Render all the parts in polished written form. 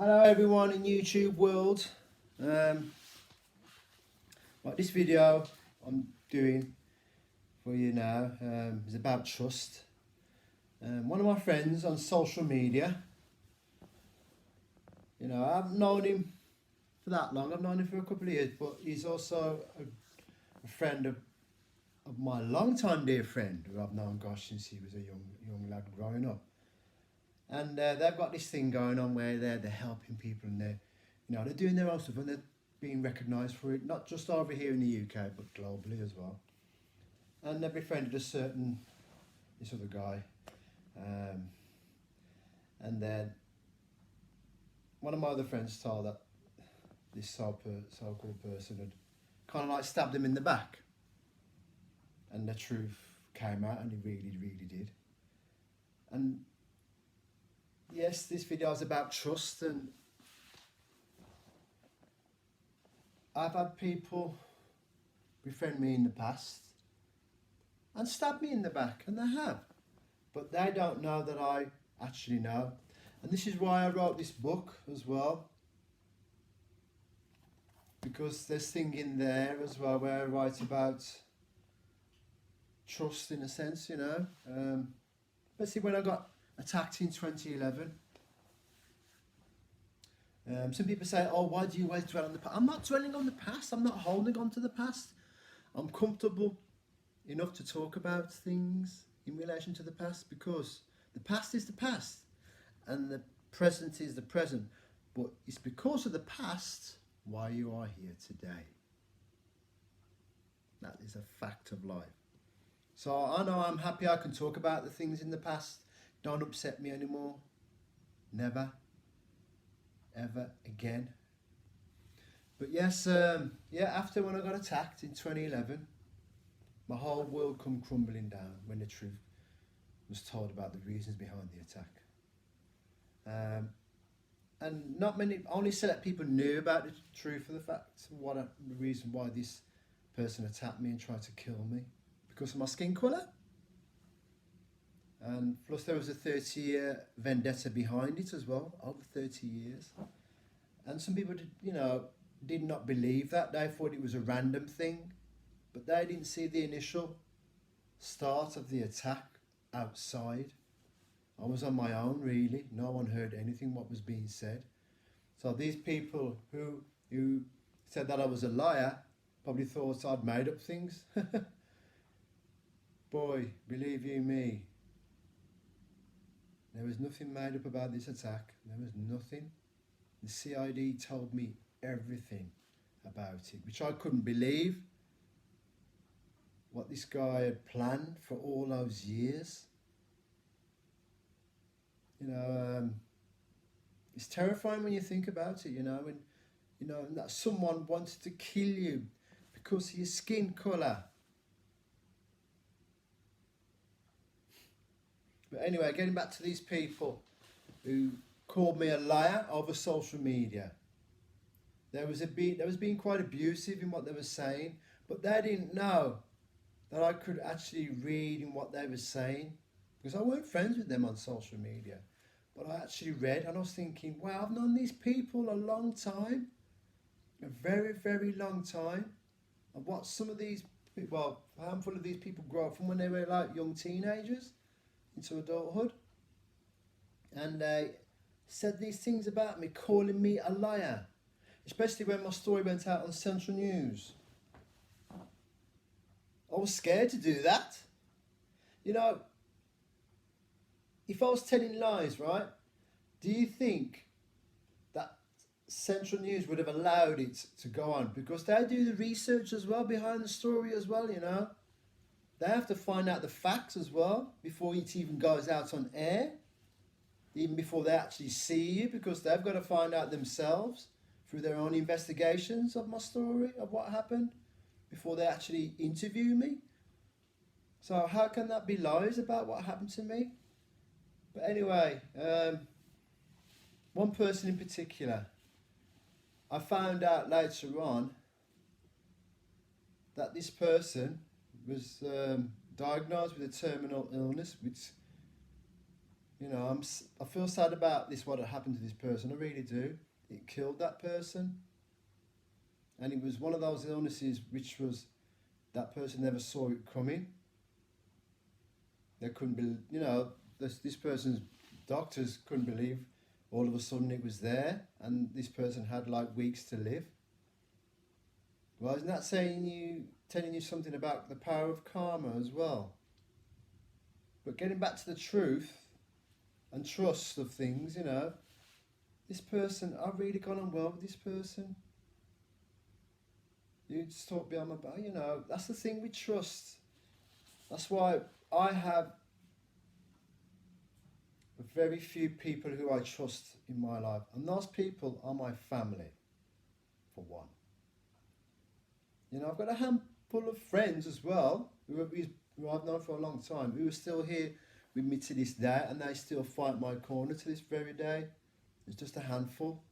Hello everyone in YouTube world. Um, this video I'm doing for you now is about trust. One of my friends on social media, I've known him for that long. I've known him for a couple of years, but he's also a friend of my long-time dear friend who I've known, gosh, since he was a young lad growing up. And they've got this thing going on where they're helping people and they're doing their own stuff and they're being recognised for it, not just over here in the UK but globally as well. And they've befriended this other guy, and then one of my other friends told that this so-called person had kind of like stabbed him in the back, and the truth came out, and he really did. And yes, this video is about trust, and I've had people befriend me in the past and stab me in the back, and they have. But they don't know that I actually know. And this is why I wrote this book as well. Because there's thing in there as well where I write about trust in a sense, Especially when I got attacked in 2011. Some people say, oh, why do you always dwell on the past? I'm not dwelling on the past. I'm not holding on to the past. I'm comfortable enough to talk about things in relation to the past because the past is the past and the present is the present. But it's because of the past why you are here today. That is a fact of life. So I know I'm happy I can talk about the things in the past. Don't upset me anymore. Never. Ever again. But yes, after when I got attacked in 2011, my whole world come crumbling down when the truth was told about the reasons behind the attack. And not many, only select people knew about the truth of the facts, the reason why this person attacked me and tried to kill me, because of my skin colour. And plus there was a 30-year vendetta behind it as well, over 30 years. And some people did not believe that. They thought it was a random thing, but they didn't see the initial start of the attack outside. I was on my own, really. No one heard anything what was being said. So these people who said that I was a liar probably thought I'd made up things. Boy, believe you me, there was nothing made up about this attack. There was nothing. The CID told me everything about it, which I couldn't believe. What this guy had planned for all those years. It's terrifying when you think about it, and that someone wanted to kill you because of your skin colour. But anyway, getting back to these people who called me a liar over social media. There was being quite abusive in what they were saying, but they didn't know that I could actually read in what they were saying, because I weren't friends with them on social media. But I actually read, and I was thinking, wow, I've known these people a long time, a very long time. I've watched some of these, a handful of these people grow up from when they were like young teenagers into adulthood. And they said these things about me, calling me a liar, especially when my story went out on Central News. I was scared to do that. If I was telling lies, right, do you think that Central News would have allowed it to go on? Because they do the research as well behind the story as well, They have to find out the facts as well before it even goes out on air. Even before they actually see you, because they've got to find out themselves through their own investigations of my story, of what happened, before they actually interview me. So how can that be lies about what happened to me? But anyway, one person in particular, I found out later on that this person was diagnosed with a terminal illness, which You know, I feel sad about this, what had happened to this person. I really do. It killed that person. And it was one of those illnesses which was, that person never saw it coming. They couldn't be, you know, this person's doctors couldn't believe all of a sudden it was there, and this person had like weeks to live. Well, isn't that telling you something about the power of karma as well? But getting back to the truth and trust of things, you know, this person, I've really gone on well with this person. You just talk behind my back, you know, that's the thing with trust. That's why I have very few people who I trust in my life. And those people are my family, for one. You know, I've got a handful of friends as well, who I've known for a long time, who are still here with me to this day, and they still fight my corner to this very day. It's just a handful.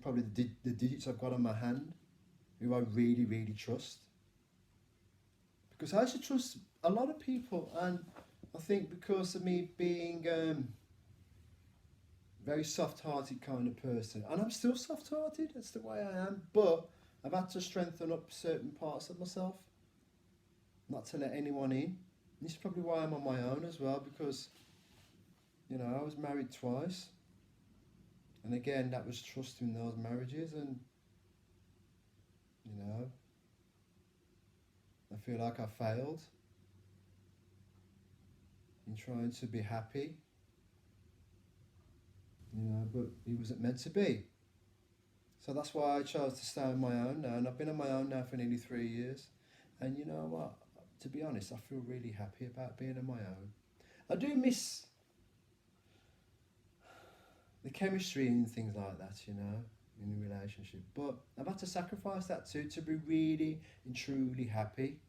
Probably the digits I've got on my hand, who I really, really trust. Because I should trust a lot of people, and I think because of me being very soft-hearted kind of person, and I'm still soft-hearted, that's the way I am, but I've had to strengthen up certain parts of myself, not to let anyone in. This is probably why I'm on my own as well, because, you know, I was married twice, and again, that was trust in those marriages, and, you know, I feel like I failed in trying to be happy, you know, but it wasn't meant to be. So that's why I chose to stay on my own now, and I've been on my own now for nearly 3 years. And you know what, to be honest, I feel really happy about being on my own. I do miss the chemistry and things like that, you know, in a relationship, but I've had to sacrifice that too, to be really and truly happy.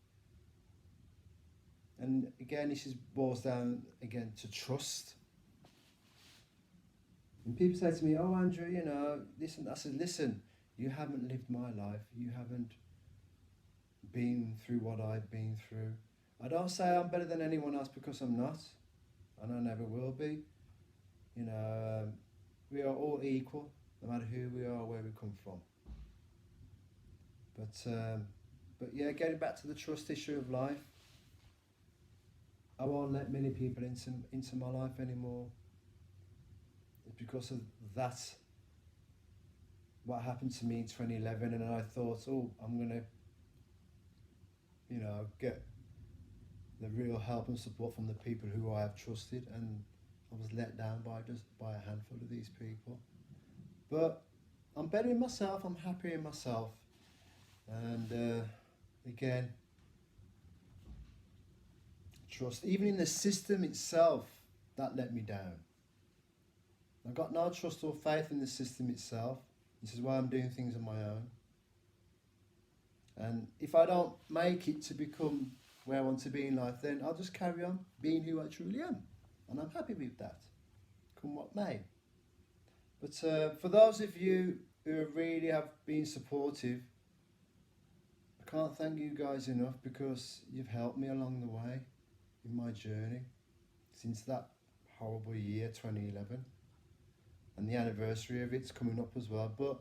And again, this boils down again to trust. And people say to me, oh Andrew, you know, listen, I said, listen, you haven't lived my life. You haven't been through what I've been through. I don't say I'm better than anyone else, because I'm not. And I never will be. You know, we are all equal, no matter who we are, where we come from. But yeah, getting back to the trust issue of life, I won't let many people into my life anymore. It's because of that, what happened to me in 2011, and I thought, oh, I'm going to, you know, get the real help and support from the people who I have trusted, and I was let down by a handful of these people. But I'm better in myself, I'm happier in myself, and again, trust, even in the system itself, that let me down. I've got no trust or faith in the system itself. This is why I'm doing things on my own. And if I don't make it to become where I want to be in life, then I'll just carry on being who I truly am. And I'm happy with that, come what may. But for those of you who really have been supportive, I can't thank you guys enough, because you've helped me along the way in my journey since that horrible year 2011, and the anniversary of it's coming up as well. But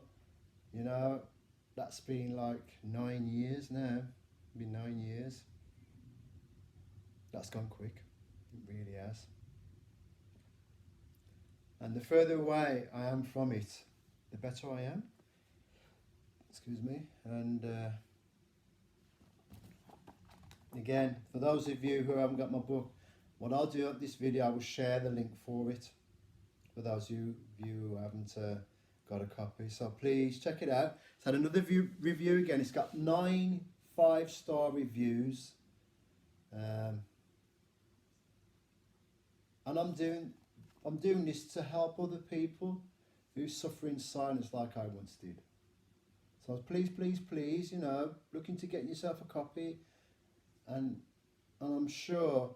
you know, that's been like 9 years now. It's been 9 years. That's gone quick, it really has. And the further away I am from it, the better I am. Excuse me. And again, for those of you who haven't got my book, what I'll do at this video, I will share the link for it for those of you who haven't got a copy. So please check it out. It's had another review again. It's got 9 5-star reviews. And I'm doing this to help other people who suffer in silence like I once did. So please, please, please, you know, look into getting yourself a copy, and I'm sure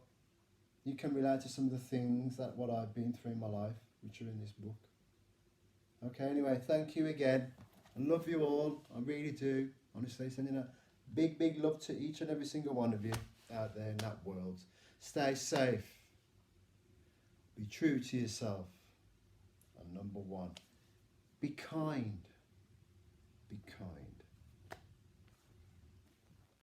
you can relate to some of the things that what I've been through in my life, which are in this book. Okay, anyway, thank you again. I love you all, I really do. Honestly, sending a big love to each and every single one of you out there in that world. Stay safe. Be true to yourself. And number one, be kind. Be kind.